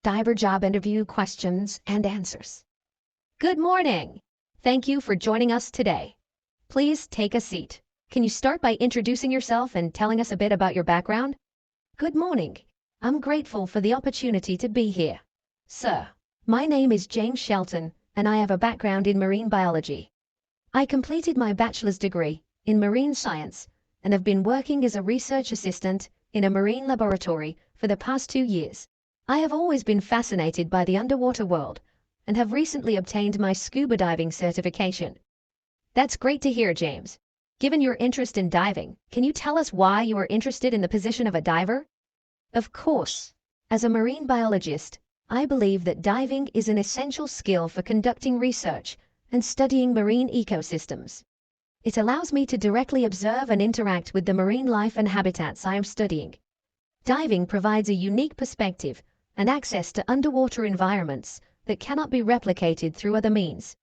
diver job interview questions and answers. Good morning. Thank you for joining us today. Please take a seat. Can you start by introducing yourself and telling us a bit about your background? Good morning. I'm grateful for the opportunity to be here. Sir, my name is James Shelton, and I have a background in marine biology. I completed my bachelor's degree in marine science and have been working as a research assistant in a marine laboratory for the past 2 years. I have always been fascinated by the underwater world and have recently obtained my scuba diving certification. That's great to hear, James. Given your interest in diving, can you tell us why you are interested in the position of a diver? Of course. As a marine biologist, I believe that diving is an essential skill for conducting research and studying marine ecosystems. It allows me to directly observe and interact with the marine life and habitats I am studying. Diving provides a unique perspective and access to underwater environments that cannot be replicated through other means.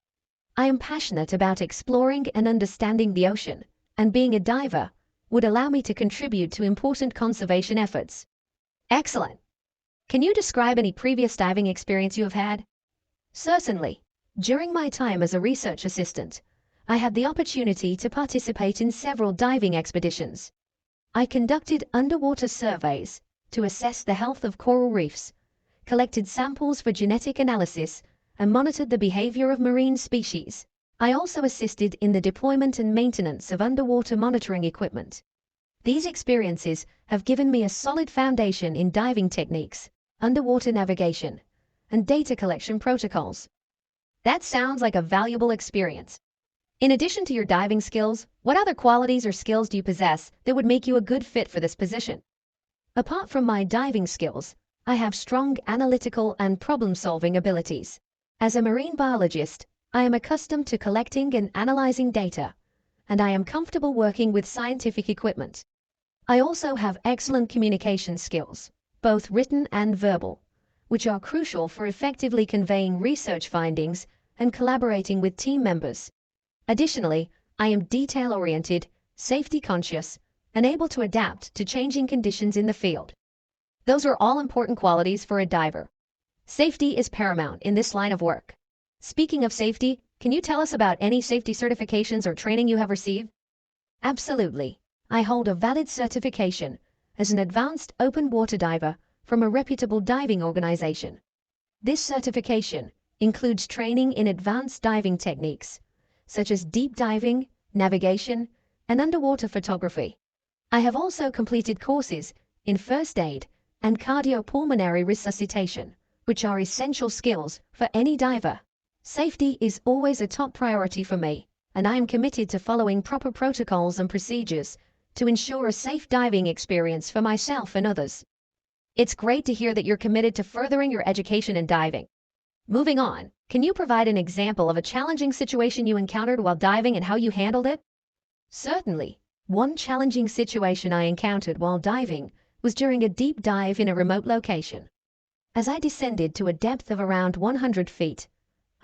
I am passionate about exploring and understanding the ocean, and being a diver would allow me to contribute to important conservation efforts. Excellent. Can you describe any previous diving experience you have had? Certainly. During my time as a research assistant, I had the opportunity to participate in several diving expeditions. I conducted underwater surveys to assess the health of coral reefs, collected samples for genetic analysis, and monitored the behavior of marine species. I also assisted in the deployment and maintenance of underwater monitoring equipment. These experiences have given me a solid foundation in diving techniques, underwater navigation, and data collection protocols. That sounds like a valuable experience. In addition to your diving skills, what other qualities or skills do you possess that would make you a good fit for this position? Apart from my diving skills, I have strong analytical and problem-solving abilities. As a marine biologist, I am accustomed to collecting and analyzing data, and I am comfortable working with scientific equipment. I also have excellent communication skills, both written and verbal, which are crucial for effectively conveying research findings and collaborating with team members. Additionally, I am detail-oriented, safety-conscious, and able to adapt to changing conditions in the field. Those are all important qualities for a diver. Safety is paramount in this line of work. Speaking of safety, can you tell us about any safety certifications or training you have received? Absolutely. I hold a valid certification as an advanced open water diver from a reputable diving organization. This certification includes training in advanced diving techniques, such as deep diving, navigation, and underwater photography. I have also completed courses in first aid and cardiopulmonary resuscitation, which are essential skills for any diver. Safety is always a top priority for me, and I am committed to following proper protocols and procedures to ensure a safe diving experience for myself and others. It's great to hear that you're committed to furthering your education in diving. Moving on, can you provide an example of a challenging situation you encountered while diving and how you handled it? Certainly. One challenging situation I encountered while diving was during a deep dive in a remote location. As I descended to a depth of around 100 feet,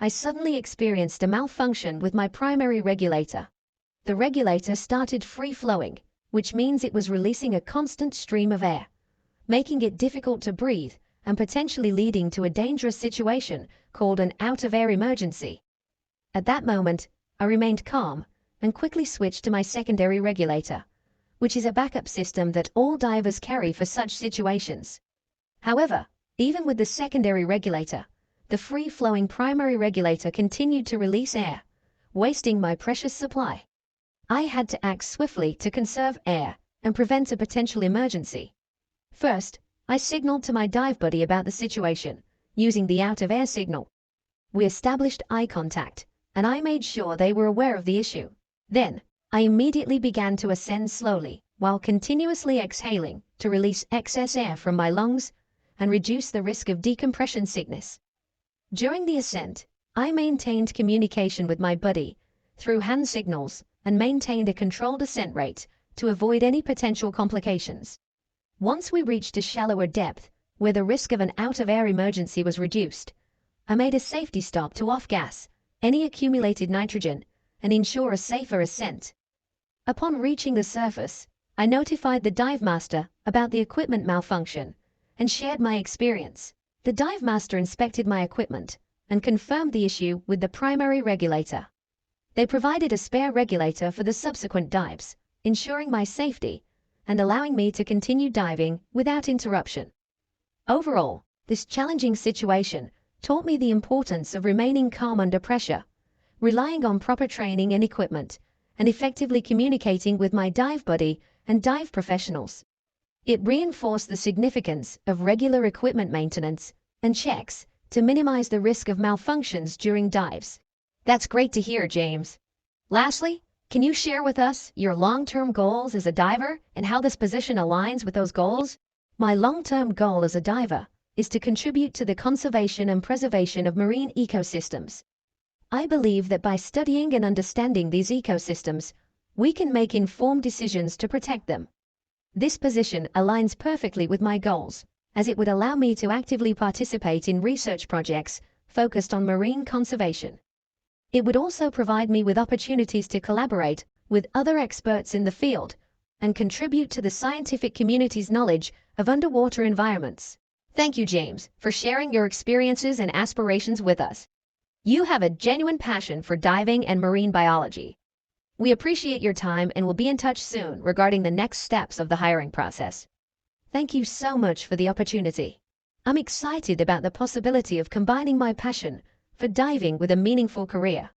I suddenly experienced a malfunction with my primary regulator. The regulator started free-flowing, which means it was releasing a constant stream of air, making it difficult to breathe and potentially leading to a dangerous situation called an out-of-air emergency. At that moment, I remained calm and quickly switched to my secondary regulator, which is a backup system that all divers carry for such situations. However, even with the secondary regulator, the free-flowing primary regulator continued to release air, wasting my precious supply. I had to act swiftly to conserve air and prevent a potential emergency. First, I signaled to my dive buddy about the situation, using the out-of-air signal. We established eye contact, and I made sure they were aware of the issue. Then, I immediately began to ascend slowly, while continuously exhaling to release excess air from my lungs and reduce the risk of decompression sickness. During the ascent, I maintained communication with my buddy through hand signals and maintained a controlled ascent rate to avoid any potential complications. Once we reached a shallower depth, where the risk of an out-of-air emergency was reduced, I made a safety stop to off-gas any accumulated nitrogen and ensure a safer ascent. Upon reaching the surface, I notified the dive master about the equipment malfunction and shared my experience, The dive master inspected my equipment and confirmed the issue with the primary regulator. They provided a spare regulator for the subsequent dives, ensuring my safety and allowing me to continue diving without interruption. Overall, this challenging situation taught me the importance of remaining calm under pressure, relying on proper training and equipment, and effectively communicating with my dive buddy and dive professionals. It reinforced the significance of regular equipment maintenance and checks to minimize the risk of malfunctions during dives. That's great to hear, James. Lastly, can you share with us your long-term goals as a diver and how this position aligns with those goals? My long-term goal as a diver is to contribute to the conservation and preservation of marine ecosystems. I believe that by studying and understanding these ecosystems, we can make informed decisions to protect them. This position aligns perfectly with my goals, as it would allow me to actively participate in research projects focused on marine conservation. It would also provide me with opportunities to collaborate with other experts in the field and contribute to the scientific community's knowledge of underwater environments. Thank you, James, for sharing your experiences and aspirations with us. You have a genuine passion for diving and marine biology. We appreciate your time and will be in touch soon regarding the next steps of the hiring process. Thank you so much for the opportunity. I'm excited about the possibility of combining my passion for diving with a meaningful career.